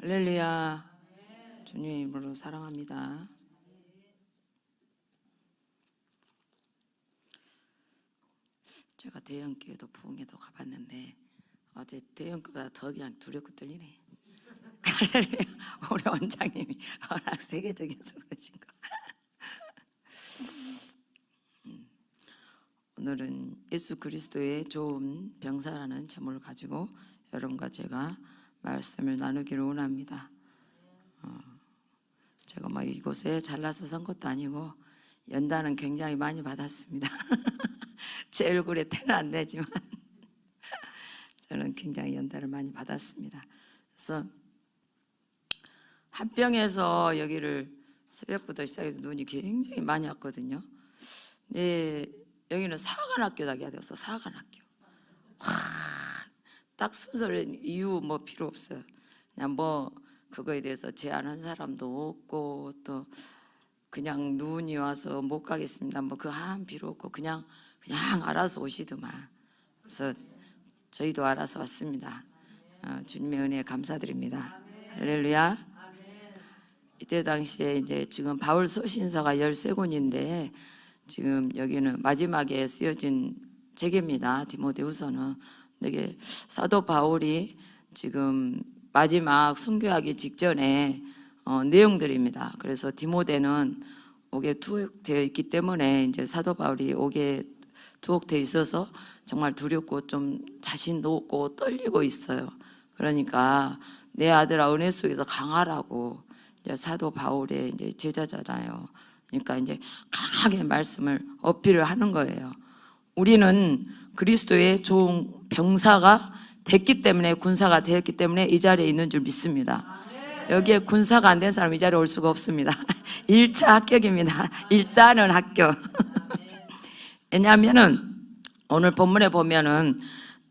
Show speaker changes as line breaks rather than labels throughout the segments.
할렐루야. 주님의 이름으로 사랑합니다. 제가 대형교회도 부흥회도 가봤는데 어제 대형교회보다 더 그냥 두렵고 떨리네. 할렐루야. 우리 원장님이 워낙 세계적이어서 그러신가. 오늘은 예수 그리스도의 좋은 병사라는 제목을 가지고 여러분과 제가 말씀을 나누기를 원합니다. 제가 막 이곳에 잘나서 선 것도 아니고 연단은 굉장히 많이 받았습니다. 제 얼굴에 태는 안 되지만 저는 굉장히 연단을 많이 받았습니다. 그래서 한병에서 여기를 새벽부터 시작해서 눈이 굉장히 많이 왔거든요. 네, 여기는 사관학교다 해야 돼서 사관학교. 딱 순서를 이유 뭐 필요 없어요. 그냥 뭐 그거에 대해서 제안한 사람도 없고 또 그냥 눈이 와서 못 가겠습니다. 뭐 그 한 필요 없고 그냥 알아서 오시더만. 그래서 저희도 알아서 왔습니다. 주님의 은혜에 감사드립니다. 할렐루야. 이때 당시에 이제 지금 바울 서신서가 13권인데 지금 여기는 마지막에 쓰여진 책입니다. 디모데후서는. 이게 사도 바울이 지금 마지막 순교하기 직전에 내용들입니다. 그래서 디모데는 옥에 투옥되어 있기 때문에 이제 사도 바울이 옥에 투옥되어 있어서 정말 두렵고 좀 자신도 없고 떨리고 있어요. 그러니까 내 아들아 은혜 속에서 강하라고. 이제 사도 바울의 이제 제자잖아요. 그러니까 이제 강하게 말씀을 어필을 하는 거예요. 우리는 그리스도의 좋은 병사가 됐기 때문에, 군사가 되었기 때문에 이 자리에 있는 줄 믿습니다. 여기에 군사가 안 된 사람 이 자리에 올 수가 없습니다. 1차 합격입니다. 일단은 합격. 왜냐하면은 오늘 본문에 보면은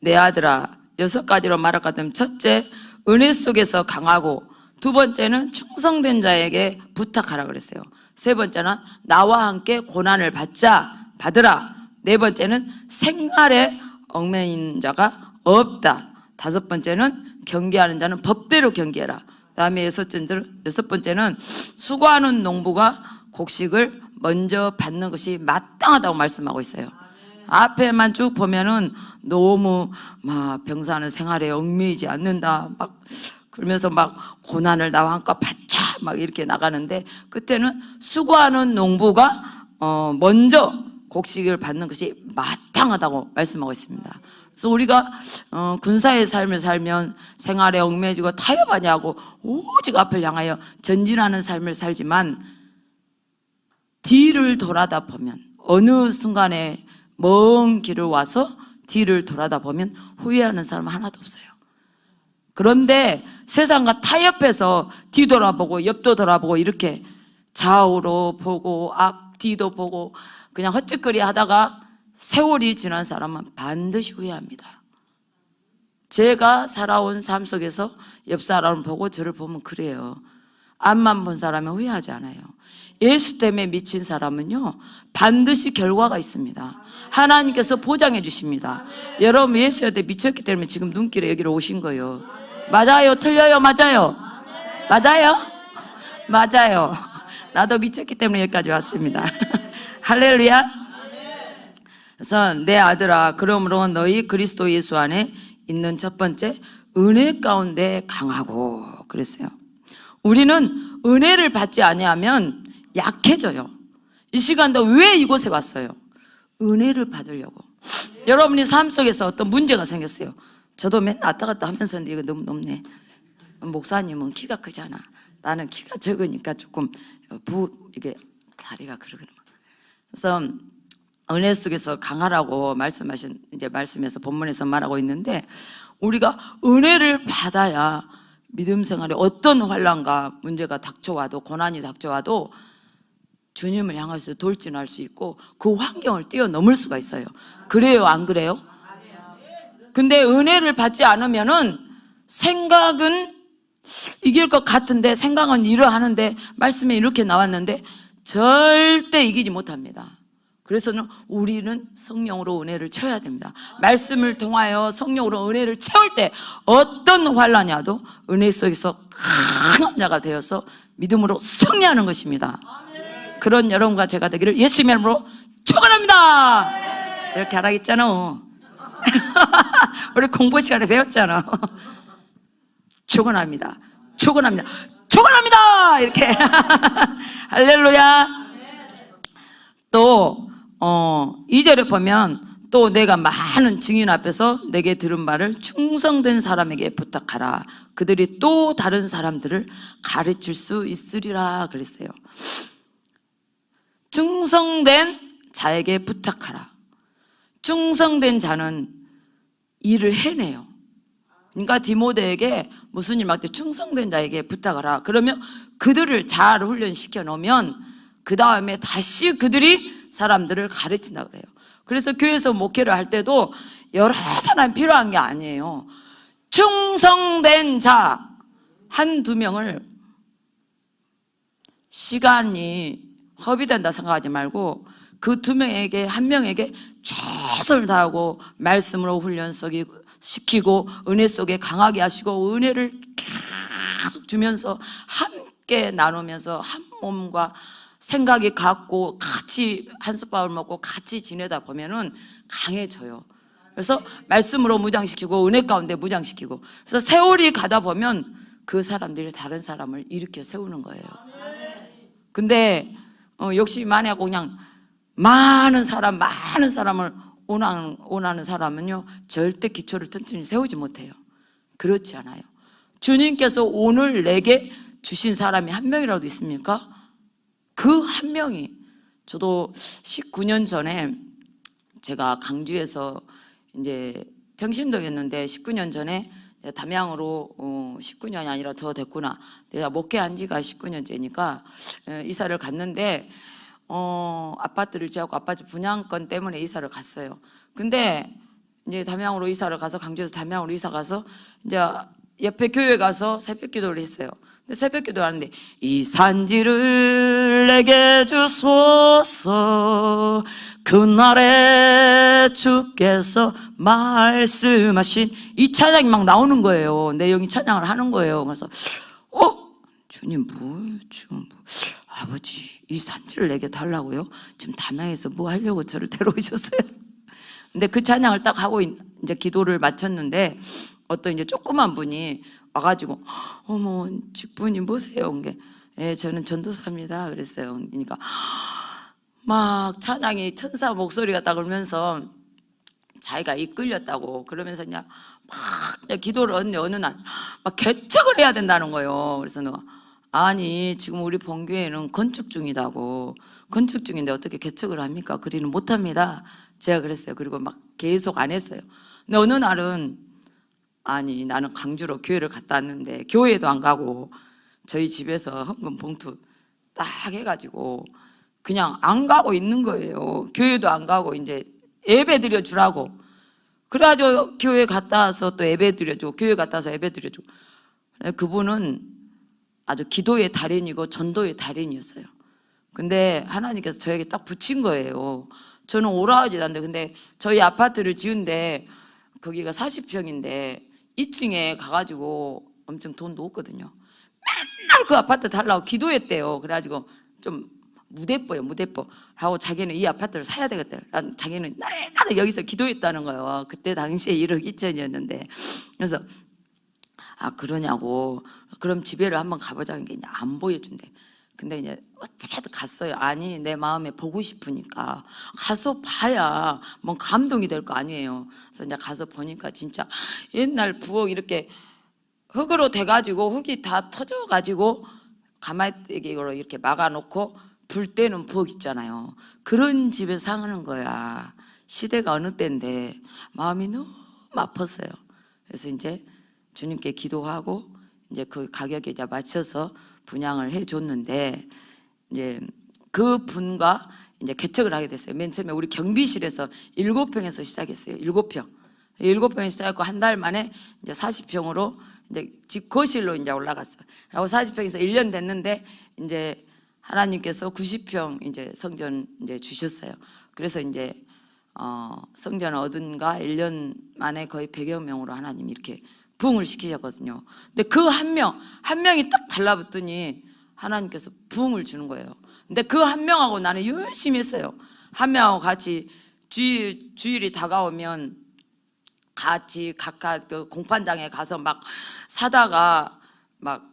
내 아들아 6가지로 말할 것 같으면 첫째, 은혜 속에서 강하고, 두 번째는 충성된 자에게 부탁하라 그랬어요. 세 번째는 나와 함께 고난을 받으라. 네 번째는 생활에 얽매인 자가 없다. 다섯 번째는 경계하는 자는 법대로 경계해라. 다음에 여섯 번째는 수고하는 농부가 곡식을 먼저 받는 것이 마땅하다고 말씀하고 있어요. 앞에만 쭉 보면은 너무 막 병사는 생활에 얽매이지 않는다 막 그러면서 막 고난을 나와 함께 받자 막 이렇게 나가는데, 그때는 수고하는 농부가 먼저 곡식을 받는 것이 마땅하다고 말씀하고 있습니다. 그래서 우리가 군사의 삶을 살면 생활에 얽매이고 타협하지 않고 오직 앞을 향하여 전진하는 삶을 살지만, 뒤를 돌아다 보면 어느 순간에 먼 길을 와서 뒤를 돌아다 보면 후회하는 사람은 하나도 없어요. 그런데 세상과 타협해서 뒤돌아보고 옆도 돌아보고 이렇게 좌우로 보고 앞 뒤도 보고 그냥 헛짓거리 하다가 세월이 지난 사람은 반드시 후회합니다. 제가 살아온 삶 속에서 옆 사람을 보고 저를 보면 그래요. 앞만 본 사람은 후회하지 않아요. 예수 때문에 미친 사람은요 반드시 결과가 있습니다. 하나님께서 보장해 주십니다. 여러분 예수에 대해 미쳤기 때문에 지금 눈길에 여기로 오신 거예요. 맞아요? 틀려요? 맞아요? 맞아요? 맞아요. 나도 미쳤기 때문에 여기까지 왔습니다. 할렐루야. 그래서 내 아들아 그러므로 너희 그리스도 예수 안에 있는 첫 번째 은혜 가운데 강하고 그랬어요. 우리는 은혜를 받지 아니하면 약해져요. 이 시간도 왜 이곳에 왔어요? 은혜를 받으려고. 여러분이 삶 속에서 어떤 문제가 생겼어요. 저도 맨날 왔다 갔다 하면서 이거 너무 높네. 목사님은 키가 크잖아. 나는 키가 적으니까 조금 이게 다리가 그러거든. 그래서 은혜 속에서 강하라고 말씀하신 이제 말씀에서 본문에서 말하고 있는데, 우리가 은혜를 받아야 믿음 생활에 어떤 환난과 문제가 닥쳐와도 고난이 닥쳐와도 주님을 향해서 돌진할 수 있고 그 환경을 뛰어넘을 수가 있어요. 그래요, 안 그래요? 근데 은혜를 받지 않으면은 생각은 이길 것 같은데, 생각은 이러하는데, 말씀에 이렇게 나왔는데 절대 이기지 못합니다. 그래서는 우리는 성령으로 은혜를 채워야 됩니다. 말씀을 통하여 성령으로 은혜를 채울 때 어떤 환난이 와도 은혜 속에서 강한 자가 되어서 믿음으로 승리하는 것입니다. 그런 여러분과 제가 되기를 예수님의 이름으로 축원합니다. 이렇게 하라겠잖아. 우리 공부 시간에 배웠잖아. 축원합니다. 축원합니다. 축원합니다. 이렇게 할렐루야. 또 2절에 보면 또 내가 많은 증인 앞에서 내게 들은 말을 충성된 사람에게 부탁하라. 그들이 또 다른 사람들을 가르칠 수 있으리라 그랬어요. 충성된 자에게 부탁하라. 충성된 자는 일을 해내요. 그러니까 디모데에게 무슨 일 맡길 때 충성된 자에게 부탁하라. 그러면 그들을 잘 훈련시켜 놓으면 그 다음에 다시 그들이 사람들을 가르친다 그래요. 그래서 교회에서 목회를 할 때도 여러 사람이 필요한 게 아니에요. 충성된 자 한두 명을 시간이 허비된다 생각하지 말고 그 두 명에게 한 명에게 최선을 다하고 말씀으로 훈련 속에 시키고 은혜 속에 강하게 하시고 은혜를 계속 주면서 함께 나누면서 한 몸과 생각이 같고 같이 한솥밥을 먹고 같이 지내다 보면은 강해져요. 그래서 말씀으로 무장시키고 은혜 가운데 무장시키고 그래서 세월이 가다 보면 그 사람들이 다른 사람을 일으켜 세우는 거예요. 근데 욕심이 많이 하고 그냥 많은 사람을 원하는 사람은요 절대 기초를 튼튼히 세우지 못해요. 그렇지 않아요. 주님께서 오늘 내게 주신 사람이 한 명이라도 있습니까? 그 한 명이 저도 19년 전에 제가 강주에서 이제 평신도였는데 19년 전에 담양으로 19년이 아니라 더 됐구나. 내가 목회한 지가 19년째니까 이사를 갔는데 아파트를 지하고 아파트 분양권 때문에 이사를 갔어요. 근데 이제 담양으로 이사를 가서 강주에서 담양으로 이사 가서 이제 옆에 교회 가서 새벽 기도를 했어요. 근데 새벽 기도를 하는데 이 산지를 내게 주소서 그날에 주께서 말씀하신 이 찬양이 막 나오는 거예요. 내용이 찬양을 하는 거예요. 그래서 주님 지금 아버지 이 산지를 내게 달라고요? 지금 담양에서 뭐 하려고 저를 데려오셨어요? 근데 그 찬양을 딱 하고 이제 기도를 마쳤는데 어떤 이제 조그만 분이 와가지고 어머 집분이 뭐세요? 그게 저는 전도사입니다. 그랬어요. 그러니까 막 찬양이 천사 목소리가 딱 울면서 자기가 이끌렸다고 그러면서 그냥 막 기도를 어느 날 막 개척을 해야 된다는 거예요. 그래서 내가 아니 지금 우리 본교회는 건축 중이다고 건축 중인데 어떻게 개척을 합니까? 그리는 못합니다. 제가 그랬어요. 그리고 막 계속 안 했어요. 근데 어느 날은 아니 나는 강주로 교회를 갔다 왔는데 교회도 안 가고 저희 집에서 헌금 봉투 딱 해가지고 그냥 안 가고 있는 거예요. 교회도 안 가고 이제 예배 드려 주라고. 그래가지고 교회 갔다 와서 또 예배 드려주고 교회 갔다 와서 예배 드려주고. 그분은 아주 기도의 달인이고 전도의 달인이었어요. 근데 하나님께서 저에게 딱 붙인 거예요. 저는 오라 하지도 않는데 근데 저희 아파트를 지은데 거기가 40평인데 2층에 가가지고 엄청 돈도 없거든요. 맨날 그 아파트 달라고 기도했대요. 그래가지고 좀 무대뽀요 무대뽀 하고 자기는 이 아파트를 사야 되겠다. 자기는 날마다 여기서 기도했다는 거예요. 그때 당시에 1억 2천이었는데 그래서 그러냐고 그럼 집에를 한번 가보자는 게 이제 안 보여준대. 근데 이제 어떻게든 갔어요. 아니 내 마음에 보고 싶으니까 가서 봐야 뭐 감동이 될 거 아니에요. 그래서 이제 가서 보니까 진짜 옛날 부엌 이렇게 흙으로 돼가지고 흙이 다 터져가지고 가마떼기로 이렇게 막아놓고 불 때는 부엌 있잖아요. 그런 집에 사는 거야. 시대가 어느 때인데 마음이 너무 아팠어요. 그래서 이제 주님께 기도하고 이제 그 가격에 이제 맞춰서 분양을 해줬는데 이제 그 분과 이제 개척을 하게 됐어요. 맨 처음에 우리 경비실에서 7평에서 시작했어요. 7평. 7평에 시작했고 한 달 만에 이제 40평으로 이제 집 거실로 이제 올라갔어요. 그리고 40평에서 1년 됐는데 이제 하나님께서 90평 이제 성전 이제 주셨어요. 그래서 이제 성전 얻은가 1년 만에 거의 100여 명으로 하나님이 이렇게 부흥을 시키셨거든요. 근데 그 한 명이 딱 달라붙더니 하나님께서 부흥을 주는 거예요. 근데 그 한 명하고 나는 열심히 했어요. 한 명하고 같이 주일이 다가오면 같이 각각 그 공판장에 가서 막 사다가 막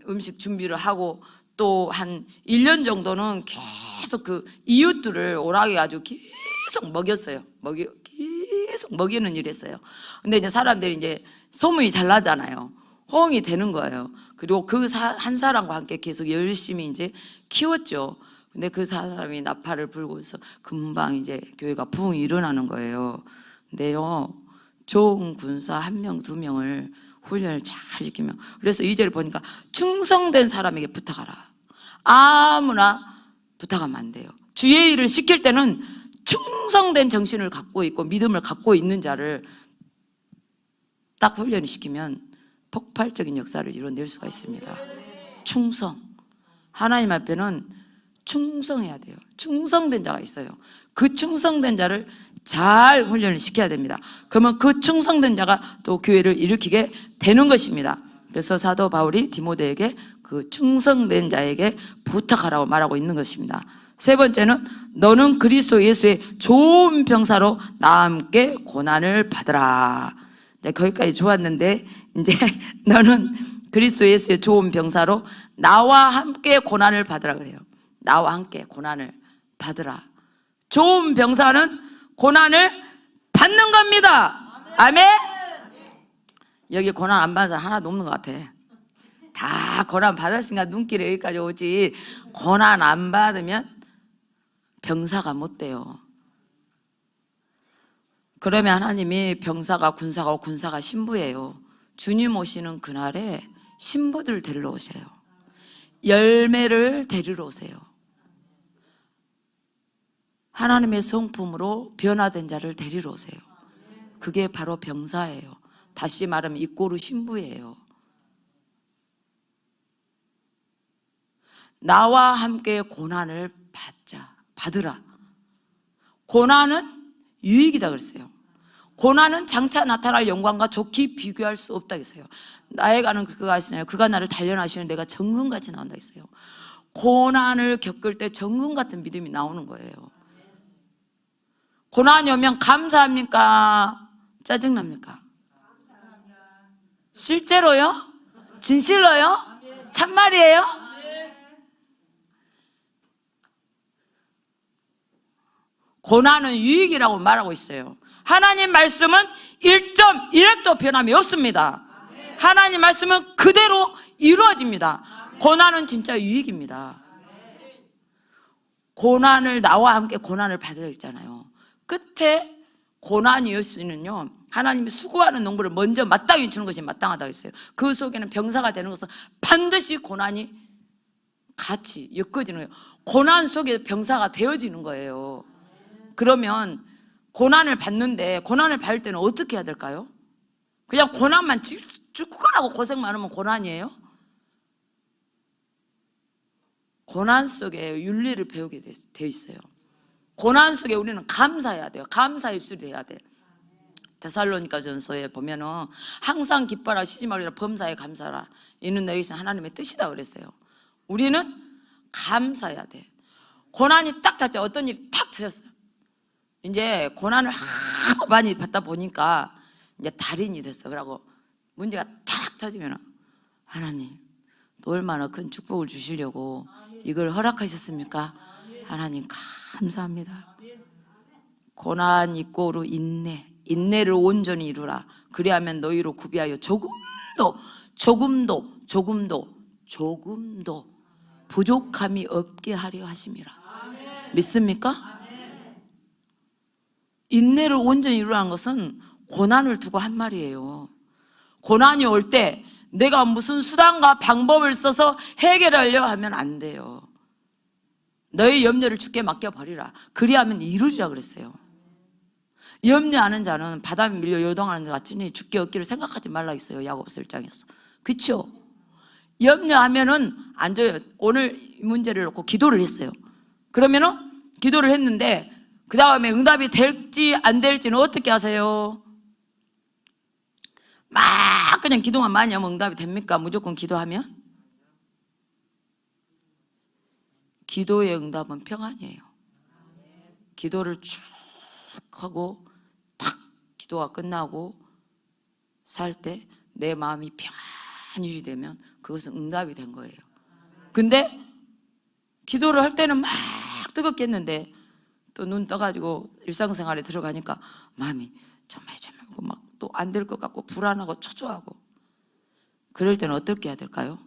음식 준비를 하고 또 한 1년 정도는 계속 그 이웃들을 오락해 가지고 계속 먹였어요. 계속 먹이는 일을 했어요. 근데 이제 사람들이 이제 소문이 잘 나잖아요. 호응이 되는 거예요. 그리고 그 한 사람과 함께 계속 열심히 이제 키웠죠. 근데 그 사람이 나팔을 불고 있어 금방 이제 교회가 부흥이 일어나는 거예요. 근데요, 좋은 군사 1명, 2명을 훈련을 잘 시키면, 그래서 2절을 보니까 충성된 사람에게 부탁하라. 아무나 부탁하면 안 돼요. 주의 일을 시킬 때는 충성된 정신을 갖고 있고 믿음을 갖고 있는 자를 딱 훈련을 시키면 폭발적인 역사를 이뤄낼 수가 있습니다. 충성. 하나님 앞에는 충성해야 돼요. 충성된 자가 있어요. 그 충성된 자를 잘 훈련을 시켜야 됩니다. 그러면 그 충성된 자가 또 교회를 일으키게 되는 것입니다. 그래서 사도 바울이 디모데에게 그 충성된 자에게 부탁하라고 말하고 있는 것입니다. 세 번째는 너는 그리스도 예수의 좋은 병사로 나와 함께 고난을 받으라. 네, 거기까지 좋았는데 이제 너는 그리스도 예수의 좋은 병사로 나와 함께 고난을 받으라 그래요. 나와 함께 고난을 받으라. 좋은 병사는 고난을 받는 겁니다. 아멘. 여기 고난 안 받은 사람 하나도 없는 것 같아. 다 고난 받았으니까 눈길이 여기까지 오지. 고난 안 받으면 병사가 못 돼요. 그러면 하나님이 병사가 군사가 군사가 신부예요. 주님 오시는 그날에 신부들 데리러 오세요. 열매를 데리러 오세요. 하나님의 성품으로 변화된 자를 데리러 오세요. 그게 바로 병사예요. 다시 말하면 이꼬르 신부예요. 나와 함께 고난을 받으라. 고난은 유익이다 그랬어요. 고난은 장차 나타날 영광과 좋게 비교할 수 없다 했어요. 나에 가는 그가 있으나요? 그가 나를 단련하시는 내가 정금같이 나온다 했어요. 고난을 겪을 때 정금 같은 믿음이 나오는 거예요. 고난이 오면 감사합니까? 짜증납니까? 실제로요? 진실로요? 참말이에요? 고난은 유익이라고 말하고 있어요. 하나님 말씀은 1.1도 변함이 없습니다. 하나님 말씀은 그대로 이루어집니다. 고난은 진짜 유익입니다. 고난을 나와 함께 고난을 받아야 있잖아요. 끝에 고난이었으면요, 하나님이 수고하는 농부를 먼저 마땅히 주는 것이 마땅하다고 했어요. 그 속에는 병사가 되는 것은 반드시 고난이 같이 엮어지는 거예요. 고난 속에 병사가 되어지는 거예요. 그러면 고난을 받는데, 고난을 받을 때는 어떻게 해야 될까요? 그냥 고난만 죽고라고 고생만 하면 고난이에요? 고난 속에 윤리를 배우게 돼 있어요. 고난 속에 우리는 감사해야 돼요. 감사 입술이 돼야 돼. 데살로니가전서에 보면은 항상 기뻐라, 쉬지 말라, 범사에 감사라, 이는 너희 하나님의 뜻이다 그랬어요. 우리는 감사해야 돼. 고난이 딱 닥쳐, 어떤 일이 탁 터졌어요. 이제 고난을 하도 많이 받다 보니까 이제 달인이 됐어. 그러고 문제가 탁 터지면 하나님 또 얼마나 큰 축복을 주시려고 이걸 허락하셨습니까? 하나님 감사합니다. 고난 이꼬르 인내를 온전히 이루라. 그리하면 너희로 구비하여 조금도 부족함이 없게 하려 하심이라. 믿습니까? 인내를 온전히 이루라는 것은 고난을 두고 한 말이에요. 고난이 올 때 내가 무슨 수단과 방법을 써서 해결하려 하면 안 돼요. 너의 염려를 주께 맡겨버리라. 그리하면 이루리라 그랬어요. 염려하는 자는 바다에 밀려 요동하는 것 같으니 주께 얻기를 생각하지 말라 했어요. 야고보서 1장에서. 그렇죠? 염려하면은 안 줘요. 오늘 이 문제를 놓고 기도를 했어요. 그러면은 기도를 했는데 그 다음에 응답이 될지 안 될지는 어떻게 하세요? 막 그냥 기도만 많이 하면 응답이 됩니까? 무조건 기도하면? 기도의 응답은 평안이에요. 기도를 쭉 하고 탁 기도가 끝나고 살 때 내 마음이 평안히 유지되면 그것은 응답이 된 거예요. 근데 기도를 할 때는 막 뜨겁게 했는데 또 눈 떠가지고 일상생활에 들어가니까 마음이 좀 해주고 막 또 안 될 것 같고 불안하고 초조하고, 그럴 때는 어떻게 해야 될까요?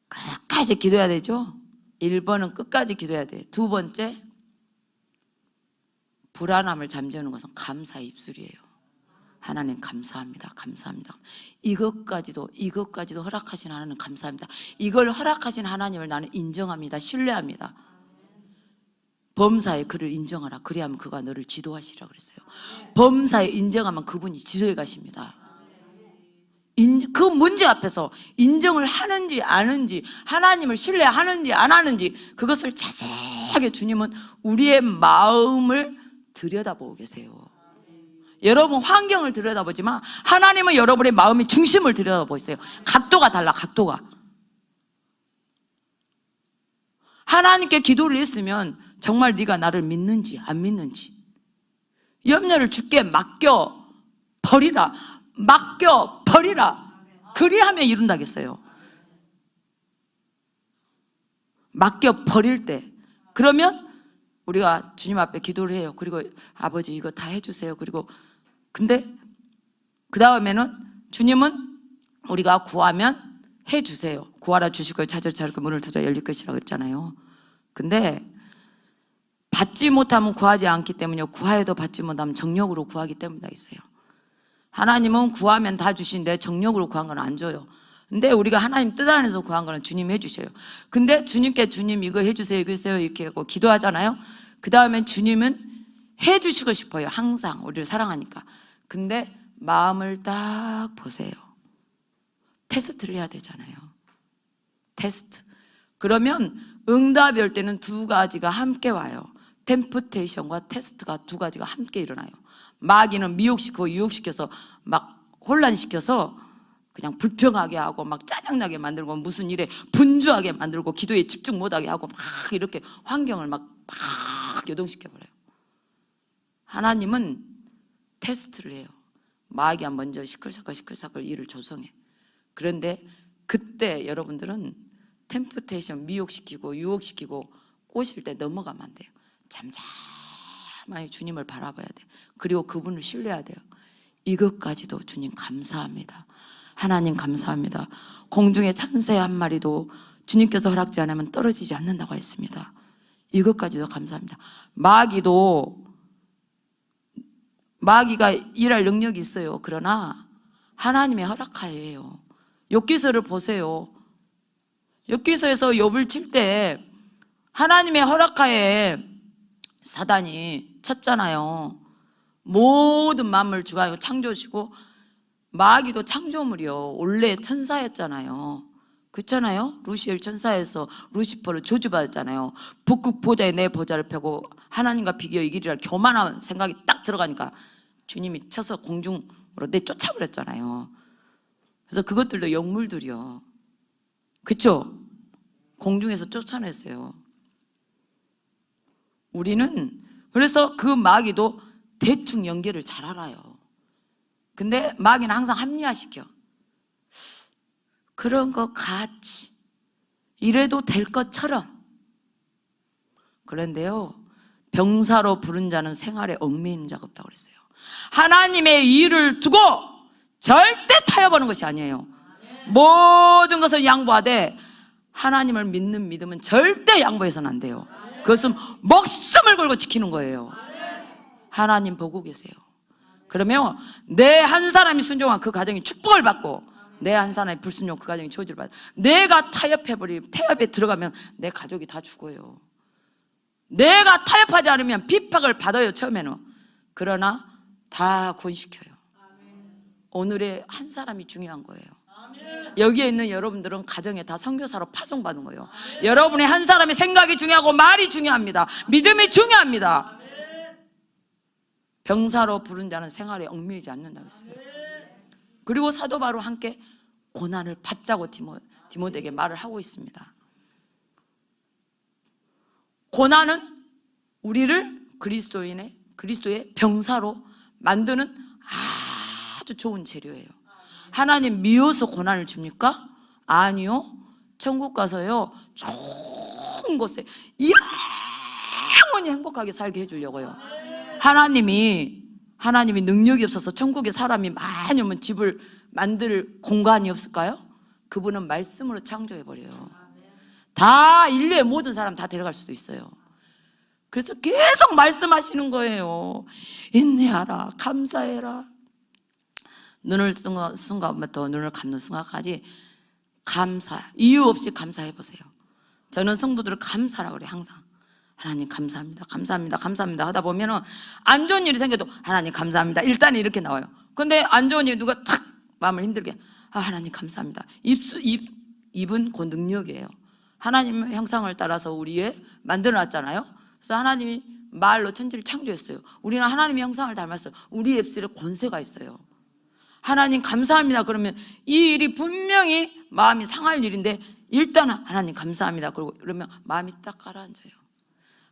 끝까지 기도해야 되죠. 1번은 끝까지 기도해야 돼요. 2번째, 불안함을 잠재우는 것은 감사의 입술이에요. 하나님 감사합니다. 감사합니다. 이것까지도 허락하신 하나님 감사합니다. 이걸 허락하신 하나님을 나는 인정합니다. 신뢰합니다. 범사에 그를 인정하라. 그리하면 그가 너를 지도하시라 그랬어요. 범사에 인정하면 그분이 지도해 가십니다. 그 문제 앞에서 인정을 하는지 안 하는지, 하나님을 신뢰하는지 안 하는지, 그것을 자세하게 주님은 우리의 마음을 들여다보고 계세요. 여러분 환경을 들여다보지만 하나님은 여러분의 마음의 중심을 들여다보고 있어요. 각도가 달라. 각도가. 하나님께 기도를 했으면 정말 네가 나를 믿는지 안 믿는지, 염려를 주께 맡겨 버리라. 맡겨 버리라. 그리하면 이룬다겠어요. 맡겨 버릴 때, 그러면 우리가 주님 앞에 기도를 해요. 그리고 아버지 이거 다 해주세요. 그리고 근데 그 다음에는 주님은 우리가 구하면 해주세요. 구하라 주실 걸, 찾으라 찾을 걸, 문을 두드려 열릴 것이라고 그랬잖아요. 근데 받지 못하면 구하지 않기 때문이요, 구하여도 받지 못하면 정력으로 구하기 때문이다 있어요. 하나님은 구하면 다 주시는데 정력으로 구한 건 안 줘요. 근데 우리가 하나님 뜻 안에서 구한 거는 주님이 해주셔요. 근데 주님께 주님 이거 해주세요, 이거 해주세요 이렇게 하고 기도하잖아요. 그 다음엔 주님은 해주시고 싶어요. 항상 우리를 사랑하니까. 근데 마음을 딱 보세요. 테스트를 해야 되잖아요. 테스트. 그러면 응답이 올 때는 2가지가 함께 와요. 템프테이션과 테스트가 2가지가 함께 일어나요. 마귀는 미혹시키고 유혹시켜서 막 혼란시켜서 그냥 불평하게 하고 막 짜증나게 만들고 무슨 일에 분주하게 만들고 기도에 집중 못하게 하고 막 이렇게 환경을 막 요동시켜버려요. 하나님은 테스트를 해요. 마귀가 먼저 시끌시끌 일을 조성해. 그런데 그때 여러분들은 템프테이션 미혹시키고 유혹시키고 꼬실 때 넘어가면 안 돼요. 잠잠하게 주님을 바라봐야 돼요. 그리고 그분을 신뢰해야 돼요. 이것까지도 주님 감사합니다. 하나님 감사합니다. 공중의 참새 한 마리도 주님께서 허락지 않으면 떨어지지 않는다고 했습니다. 이것까지도 감사합니다. 마귀가 일할 능력이 있어요. 그러나 하나님의 허락하에요. 욥기서를 보세요. 욥기서에서 욥을 칠 때 하나님의 허락하에 사단이 쳤잖아요. 모든 만물 주가 창조시고, 마귀도 창조물이요, 원래 천사였잖아요. 그렇잖아요. 루시엘 천사에서 루시퍼를 저주받았잖아요. 북극 보좌에 내 보좌를 펴고 하나님과 비교 이기리라 교만한 생각이 딱 들어가니까 주님이 쳐서 공중으로 내쫓아버렸잖아요. 그래서 그것들도 영물들이요, 그렇죠? 공중에서 쫓아냈어요. 우리는 그래서 그 마귀도 대충 연결을 잘 알아요. 근데 마귀는 항상 합리화시켜. 그런 것 같이, 이래도 될 것처럼. 그런데요, 병사로 부른 자는 생활에 얽매이는 자가 없다고 그랬어요. 하나님의 일을 두고 절대 타협하는 것이 아니에요. 모든 것을 양보하되 하나님을 믿는 믿음은 절대 양보해서는 안 돼요. 그것은 목숨을 걸고 지키는 거예요. 하나님 보고 계세요. 그러면 내 한 사람이 순종한 그 가정이 축복을 받고, 내 한 사람이 불순종 그 가정이 저주를 받아. 내가 타협에 들어가면 내 가족이 다 죽어요. 내가 타협하지 않으면 핍박을 받아요, 처음에는. 그러나 다 구원시켜요. 오늘의 한 사람이 중요한 거예요. 여기에 있는 여러분들은 가정에 다 선교사로 파송받은 거예요. 여러분의 한 사람의 생각이 중요하고 말이 중요합니다. 믿음이 중요합니다. 병사로 부른 자는 생활에 얽매이지 않는다고 했어요. 그리고 사도 바로 함께 고난을 받자고 디모데에게 말을 하고 있습니다. 고난은 우리를 그리스도의 병사로 만드는 아주 좋은 재료예요. 하나님 미워서 고난을 줍니까? 아니요. 천국 가서요 좋은 곳에 영원히 행복하게 살게 해주려고요. 하나님이 능력이 없어서 천국에 사람이 많이 오면 집을 만들 공간이 없을까요? 그분은 말씀으로 창조해버려요. 다 인류의 모든 사람 다 데려갈 수도 있어요. 그래서 계속 말씀하시는 거예요. 인내하라, 감사해라. 눈을 뜨는 순간부터 눈을 감는 순간까지 이유 없이 감사해보세요. 저는 성도들을 감사라 그래요. 항상 하나님 감사합니다, 감사합니다, 감사합니다 하다 보면은 안 좋은 일이 생겨도 하나님 감사합니다 일단 이렇게 나와요. 근데 안 좋은 일이 누가 탁 마음을 힘들게 하나님 감사합니다. 입은 그 능력이에요. 하나님의 형상을 따라서 우리의 만들어놨잖아요. 그래서 하나님이 말로 천지를 창조했어요. 우리는 하나님의 형상을 닮았어요. 우리 입술에 권세가 있어요. 하나님 감사합니다 그러면 이 일이 분명히 마음이 상할 일인데 일단은 하나님 감사합니다 그러면 마음이 딱 가라앉아요.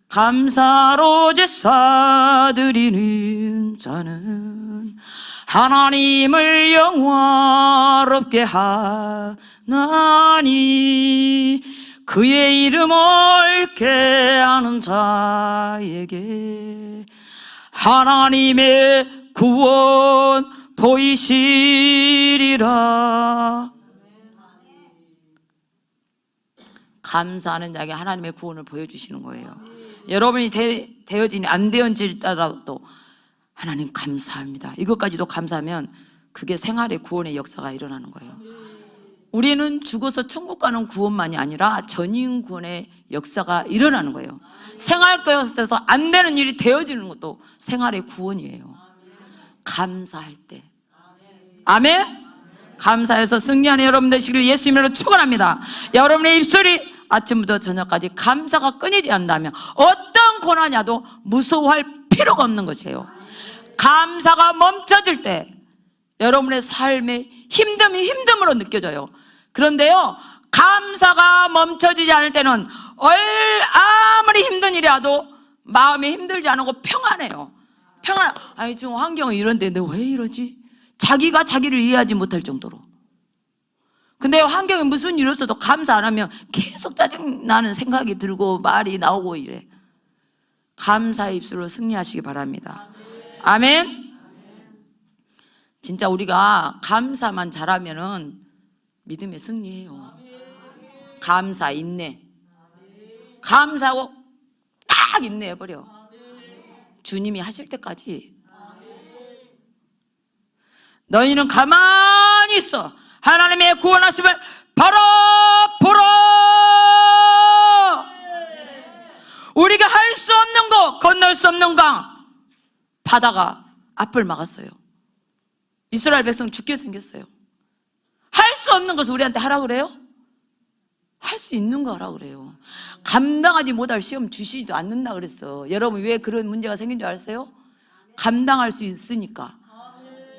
감사로 제사 드리는 자는 하나님을 영화롭게 하나니 그의 이름 옳게 아는 자에게 하나님의 구원 보이시리라. 감사하는 자에게 하나님의 구원을 보여주시는 거예요. 여러분이 되어지니 안 되어질지라도 하나님 감사합니다 이것까지도 감사하면 그게 생활의 구원의 역사가 일어나는 거예요. 우리는 죽어서 천국 가는 구원만이 아니라 전인 구원의 역사가 일어나는 거예요. 생활 가운데서 안 되는 일이 되어지는 것도 생활의 구원이에요. 감사할 때. 아멘. 감사해서 승리하는 여러분 되시길 예수 이름으로 축원합니다. 여러분의 입술이 아침부터 저녁까지 감사가 끊이지 않는다면 어떤 고난이라도 무서워할 필요가 없는 것이에요. 감사가 멈춰질 때 여러분의 삶의 힘듦으로 느껴져요. 그런데요 감사가 멈춰지지 않을 때는 아무리 힘든 일이라도 마음이 힘들지 않고 평안해요. 아니 지금 환경이 이런데 너 왜 이러지? 자기가 자기를 이해하지 못할 정도로. 근데 환경에 무슨 일이 없어도 감사 안 하면 계속 짜증나는 생각이 들고 말이 나오고 이래. 감사의 입술로 승리하시기 바랍니다. 아멘. 진짜 우리가 감사만 잘하면은 믿음의 승리예요. 감사, 인내. 감사하고 딱 인내해버려. 주님이 하실 때까지. 너희는 가만히 있어. 하나님의 구원하심을 바로 보러. 우리가 할 수 없는 거, 건널 수 없는 강, 바다가 앞을 막았어요. 이스라엘 백성 죽게 생겼어요. 할 수 없는 것을 우리한테 하라 그래요? 할 수 있는 거 하라 그래요. 감당하지 못할 시험 주시지도 않는다 그랬어. 여러분 왜 그런 문제가 생긴 줄 알았어요? 감당할 수 있으니까.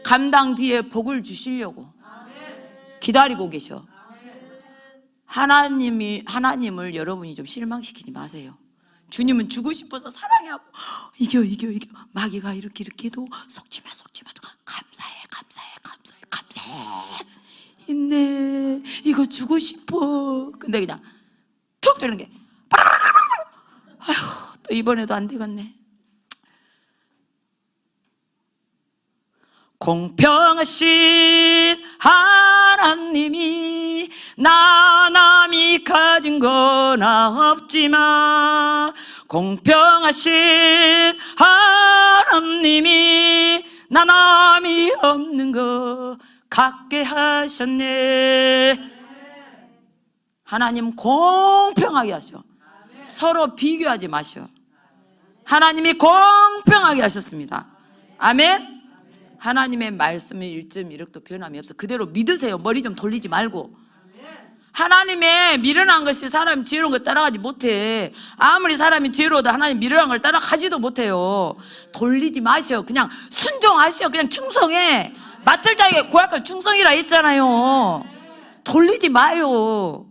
감당 뒤에 복을 주시려고 기다리고 계셔. 하나님을 여러분이 좀 실망시키지 마세요. 주님은 주고 싶어서 사랑해하고 이겨 마귀가 이렇게 해도 속지 마 감사해 있네 이거 주고 싶어. 근데 그냥 툭 뜨는 게 아휴 또 이번에도 안 되겠네. 공평하신 하나님이 남이 가진 건 없지만 공평하신 하나님이 남이 없는 거 갖게 하셨네. 하나님 공평하게 하셔. 서로 비교하지 마셔. 하나님이 공평하게 하셨습니다. 아멘. 하나님의 말씀이 1.1억도 변함이 없어. 그대로 믿으세요. 머리 좀 돌리지 말고. 하나님의 미련한 것이 사람이 지혜로운 걸 따라가지 못해. 아무리 사람이 지혜로워도 하나님 미련한 걸 따라가지도 못해요. 돌리지 마셔. 그냥 순종하셔. 그냥 충성해. 맡을 자에게 구할 걸 충성이라 했잖아요. 돌리지 마요.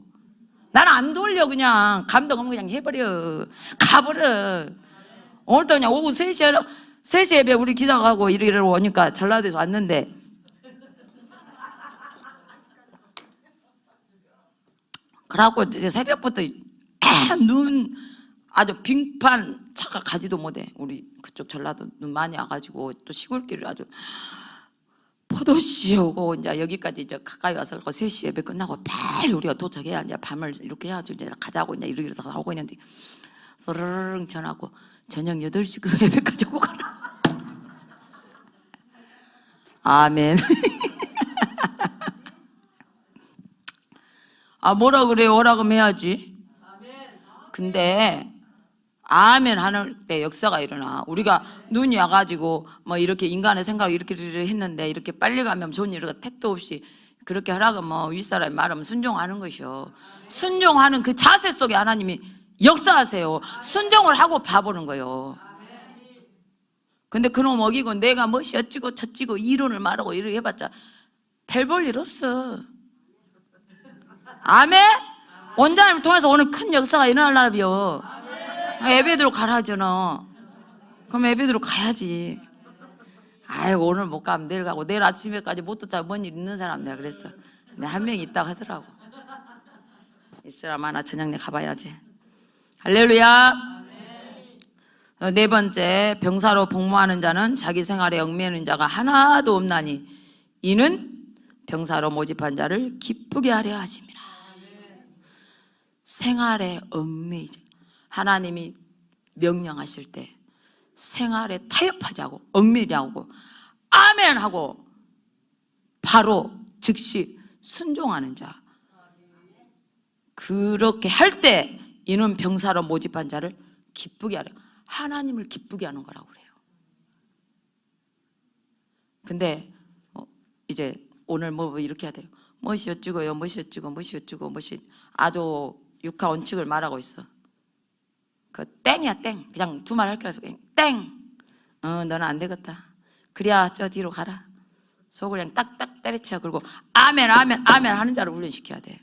나는 안 돌려. 그냥 감동 없는 그냥 해버려. 가버려. 오늘도 그냥 오후 3시 예배 우리 기도하고 이리로 오니까 전라도에서 왔는데 그래갖고 이제 새벽부터 눈 아주 빙판 차가 가지도 못해. 우리 그쪽 전라도 눈 많이 와가지고 또 시골길을 아주 포도씨 오고 이제 여기까지 이제 가까이 와서 3시 예배 끝나고 빨리 우리가 도착해야 이제 밤을 이렇게 해가지고 이제 가자고 이제 이러다 나오고 있는데 서르릉 전화고 저녁 8시 그 예배까지 오고 가라. 아멘. 아, 뭐라 그래요? 오라 그러면 해야지. 근데 아멘 하는 때 역사가 일어나. 우리가 눈이 와가지고 뭐 이렇게 인간의 생각을 이렇게 했는데 이렇게 빨리 가면 좋은 일이가 택도 없이 그렇게 하라고 뭐 윗사람이 말하면 순종하는 것이요. 순종하는 그 자세 속에 하나님이 역사하세요. 순종을 하고 봐보는 거예요. 근데 그놈 먹이고 내가 멋이 어찌고 저찌고 이론을 말하고 이렇게 해봤자 별 볼 일 없어. 아멘? 원장님을 통해서 오늘 큰 역사가 일어나려면 예배드로 가라 하잖아. 그럼 예배드로 가야지. 아이고 오늘 못 가면 내일 가고 내일 아침에까지 못 도착 뭔 일 있는 사람 내가 그랬어. 근데 한 명이 있다고 하더라고. 있으라 마나 저녁 내 가봐야지. 할렐루야. 네 번째, 병사로 복무하는 자는 자기 생활에 얽매이는 자가 하나도 없나니 이는 병사로 모집한 자를 기쁘게 하려 하심이라. 생활에 얽매이자. 하나님이 명령하실 때 생활에 타협하지 않고 얽매이지 않고 아멘 하고 바로 즉시 순종하는 자. 그렇게 할 때 이는 병사로 모집한 자를 기쁘게 하려. 하나님을 기쁘게 하는 거라고 그래요. 근데 이제 오늘 뭐 이렇게 해야 돼요. 멋이 어찌고요, 멋이 어찌고, 멋이 어찌고, 멋이 아주 육하 원칙을 말하고 있어. 그 땡이야 땡. 그냥 두 말 할게 해서 땡. 너는 안 되겠다. 그래야 저 뒤로 가라. 속을 그냥 딱딱 때려쳐. 그리고 아멘 아멘 아멘 하는 자를 훈련시켜야 돼.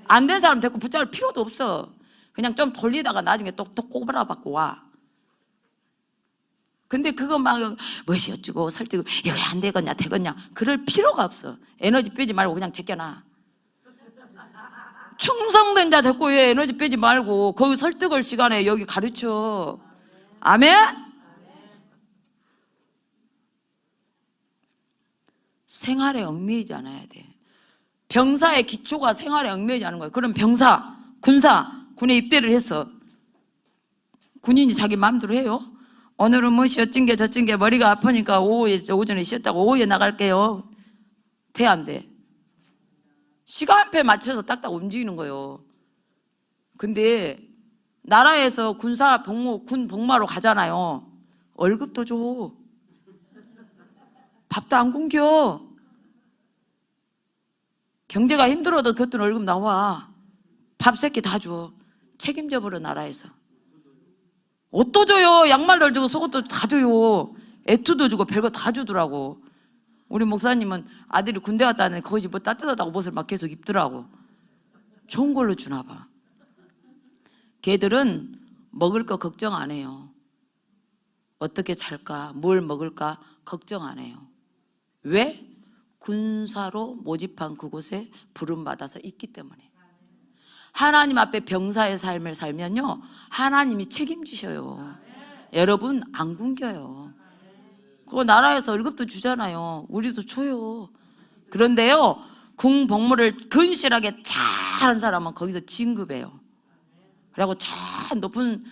안 된 사람 데리고 붙잡을 필요도 없어. 그냥 좀 돌리다가 나중에 또 꼬부라받고 와. 근데 그거 막 멋이 어쩌고 설득고 이거 안 되겠냐 되겠냐 그럴 필요가 없어. 에너지 빼지 말고 그냥 제껴놔. 충성된 자 됐고 왜 에너지 빼지 말고 거기 설득할 시간에 여기 가르쳐. 아멘? 생활에 얽매이지 않아야 돼. 병사의 기초가 생활에 얽매이지 않은 거예요. 그럼 병사, 군사, 군에 입대를 해서 군인이 자기 마음대로 해요? 오늘은 뭐 어찐 게 저찐 게 머리가 아프니까 오전에 쉬었다고 오후에 나갈게요. 돼 안 돼? 시간표에 맞춰서 딱딱 움직이는 거예요. 근데 나라에서 군사 복무, 군 복무하러 가잖아요. 월급도 줘. 밥도 안 굶겨. 경제가 힘들어도 그것도 월급 나와. 밥 세끼 다 줘. 책임져 버려 나라에서. 옷도 줘요. 양말도 주고 속옷도 다 줘요. 애투도 주고 별거 다 주더라고. 우리 목사님은 아들이 군대 갔다 왔는데 거기서 뭐 따뜻하다고 옷을 막 계속 입더라고. 좋은 걸로 주나 봐. 걔들은 먹을 거 걱정 안 해요. 어떻게 잘까, 뭘 먹을까 걱정 안 해요. 왜? 군사로 모집한 그곳에 부름받아서 있기 때문에. 하나님 앞에 병사의 삶을 살면요 하나님이 책임지셔요. 여러분 안 굶겨요. 그거 나라에서 월급도 주잖아요. 우리도 줘요. 그런데요 군 복무를 근실하게 잘한 사람은 거기서 진급해요. 그래갖고 참 높은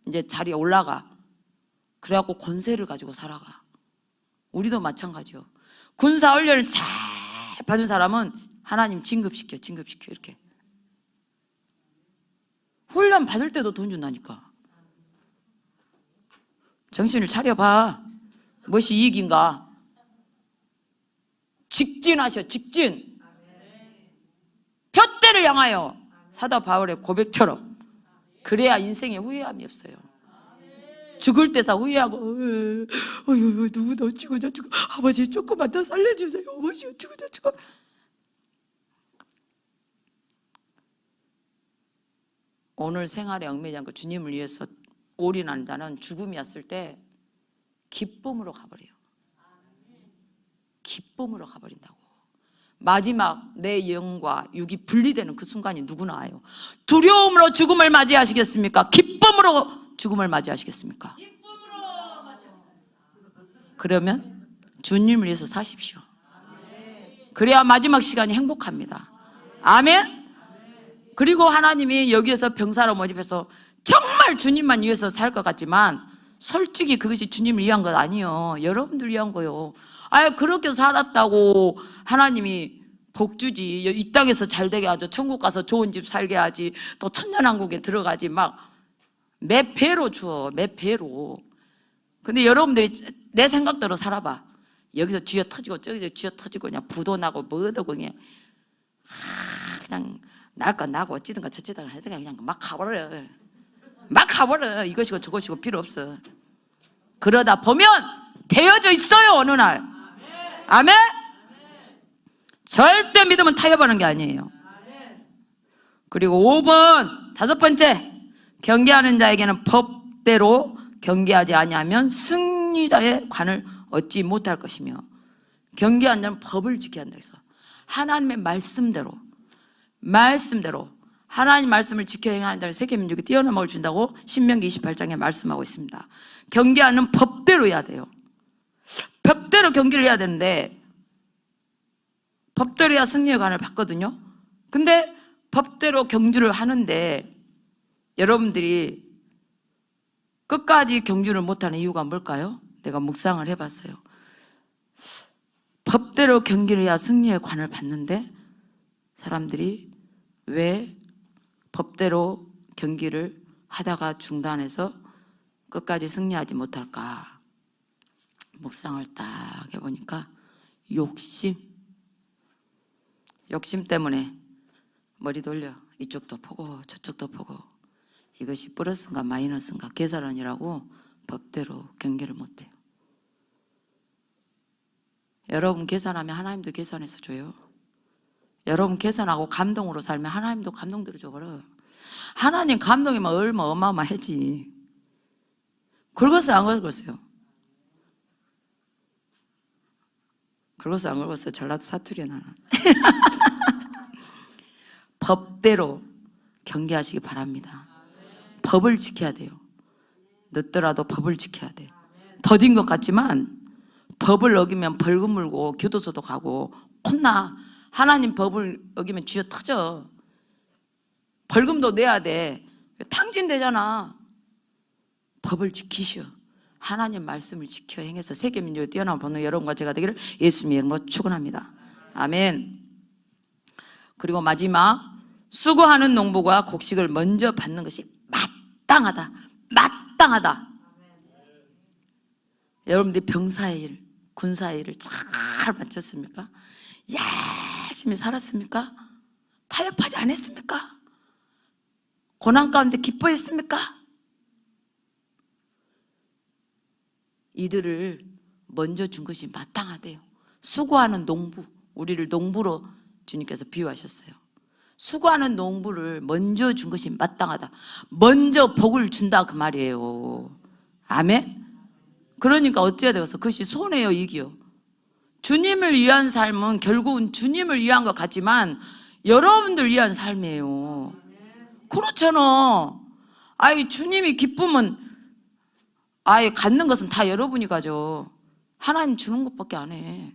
이제 자리에 올라가. 그래갖고 권세를 가지고 살아가. 우리도 마찬가지요. 군사 훈련을 잘 받은 사람은 하나님 진급시켜 이렇게. 훈련 받을 때도 돈 준다니까. 정신을 차려봐. 무엇이 이익인가? 직진하셔. 직진. 둯대를 향하여 사도 바울의 고백처럼. 그래야 인생에 후회함이 없어요. 죽을 때사 후회하고 누구 너 죽어 저 죽어 아버지 조금만 더 살려주세요. 아버지 죽어 저 죽어. 오늘 생활에 얽매이지 않고 주님을 위해서 올인하는 자는 죽음이 왔을 때 기쁨으로 가버려요. 기쁨으로 가버린다고. 마지막 내 영과 육이 분리되는 그 순간이 누구나 와요. 두려움으로 죽음을 맞이하시겠습니까? 기쁨으로 죽음을 맞이하시겠습니까? 그러면 주님을 위해서 사십시오. 그래야 마지막 시간이 행복합니다. 아멘. 그리고 하나님이 여기에서 병사로 모집해서 정말 주님만 위해서 살 것 같지만 솔직히 그것이 주님을 위한 것 아니에요. 여러분들 위한 거요. 그렇게 살았다고 하나님이 복 주지. 이 땅에서 잘 되게 하죠. 천국 가서 좋은 집 살게 하지. 또 천년왕국에 들어가지. 막 몇 배로 주어. 몇 배로. 근데 여러분들이 내 생각대로 살아봐. 여기서 쥐어 터지고 저기서 쥐어 터지고 그냥 부도 나고 뭐도 그냥 날 건 나고 어찌든가 저찌든가 하여튼가 그냥 막 가버려. 막 가버려. 이것이고 저것이고 필요 없어. 그러다 보면 되어져 있어요. 어느 날. 아멘. 절대 믿으면 타협하는 게 아니에요. 그리고 5번 다섯 번째, 경계하는 자에게는 법대로 경계하지 아니하면 승리자의 관을 얻지 못할 것이며, 경계하는 자는 법을 지켜야 한다 해서 하나님의 말씀대로 하나님 말씀을 지켜 행하는 자는 세계민족이 뛰어넘어 준다고 신명기 28장에 말씀하고 있습니다. 경계하는 법대로 해야 돼요. 법대로 경기를 해야 되는데 법대로 해야 승리의 관을 받거든요. 근데 법대로 경주를 하는데 여러분들이 끝까지 경주를 못하는 이유가 뭘까요? 내가 묵상을 해봤어요. 법대로 경기를 해야 승리의 관을 받는데 사람들이 왜 법대로 경기를 하다가 중단해서 끝까지 승리하지 못할까? 묵상을 딱 해보니까 욕심 때문에 머리 돌려. 이쪽도 보고 저쪽도 보고. 이것이 플러스인가 마이너스인가 계산하느라고 법대로 경계를 못해요. 여러분 계산하면 하나님도 계산해서 줘요. 여러분 계산하고 감동으로 살면 하나님도 감동대로 줘버려. 하나님 감동이면 얼마 어마어마하지. 긁었어요 안 긁었어요? 긁었어요 안 긁었어요? 전라도 사투리에 나는. 법대로 경계하시기 바랍니다. 법을 지켜야 돼요. 늦더라도 법을 지켜야 돼요. 더딘 것 같지만 법을 어기면 벌금 물고 교도소도 가고 혼나. 하나님 법을 어기면 쥐어 터져. 벌금도 내야 돼. 탕진되잖아. 법을 지키시오. 하나님 말씀을 지켜 행해서 세계민족에 뛰어난 보는 여러분과 제가 되기를 예수님의 이름으로 축원합니다. 아멘. 그리고 마지막, 수고하는 농부가 곡식을 먼저 받는 것이 마땅하다. 여러분들이 병사의 일, 군사의 일을 잘 마쳤습니까? 열심히 살았습니까? 타협하지 않았습니까? 고난 가운데 기뻐했습니까? 이들을 먼저 준 것이 마땅하대요. 수고하는 농부, 우리를 농부로 주님께서 비유하셨어요. 수고하는 농부를 먼저 준 것이 마땅하다. 먼저 복을 준다 그 말이에요. 아멘. 그러니까 어찌해야 되겠어? 그것이 손해요 이익이요? 주님을 위한 삶은 결국은 주님을 위한 것 같지만 여러분들 위한 삶이에요. 그렇잖아. 주님이 기쁨은 갖는 것은 다 여러분이 가져. 하나님 주는 것밖에 안 해.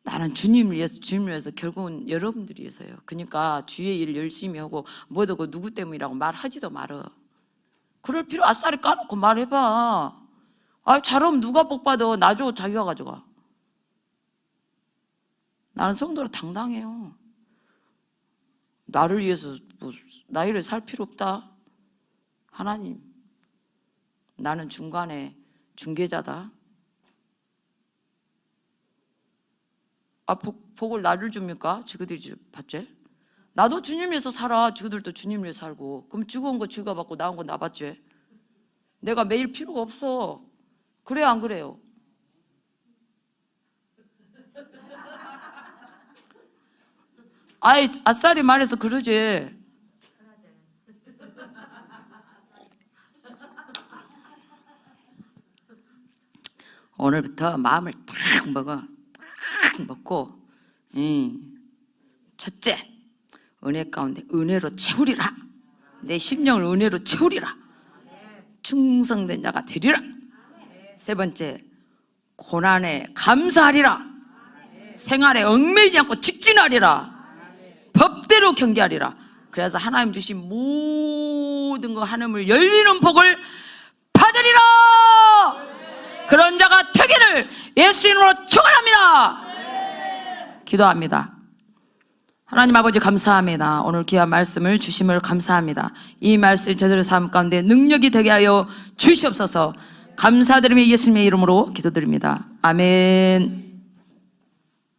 나는 주님을 위해서 결국은 여러분들을 위해서요. 그러니까 주의 일 열심히 하고 뭐도 그 누구 때문이라고 말하지도 말어. 그럴 필요 아싸리 까놓고 말해봐. 잘하면 누가 복 받아? 나 줘, 자기가 가져가. 나는 성도로 당당해요. 나를 위해서 나이를 살 필요 없다. 하나님, 나는 중간에 중개자다. 복을 나를 줍니까? 지그들이 받지? 나도 주님 위해서 살아. 지그들도 주님 위해서 살고. 그럼 죽은 거 지가 받고 나온 거 나 받지? 내가 매일 필요가 없어. 그래요, 안 그래요? 아이, 아싸리 말해서 그러지. 오늘부터 마음을 딱 먹고, 첫째, 은혜 가운데 은혜로 채우리라. 내 심령을 은혜로 채우리라. 충성된 자가 되리라. 세 번째, 고난에 감사하리라. 생활에 얽매이지 않고 직진하리라. 법대로 경계하리라. 그래서 하나님 주신 모든 거 하늘을 열리는 복을 받으리라. 그런 자가 되기를 예수 이름으로 축원합니다. 기도합니다. 하나님 아버지 감사합니다. 오늘 귀한 말씀을 주심을 감사합니다. 이 말씀이 저들의 삶 가운데 능력이 되게 하여 주시옵소서. 감사드리며 예수님의 이름으로 기도드립니다. 아멘.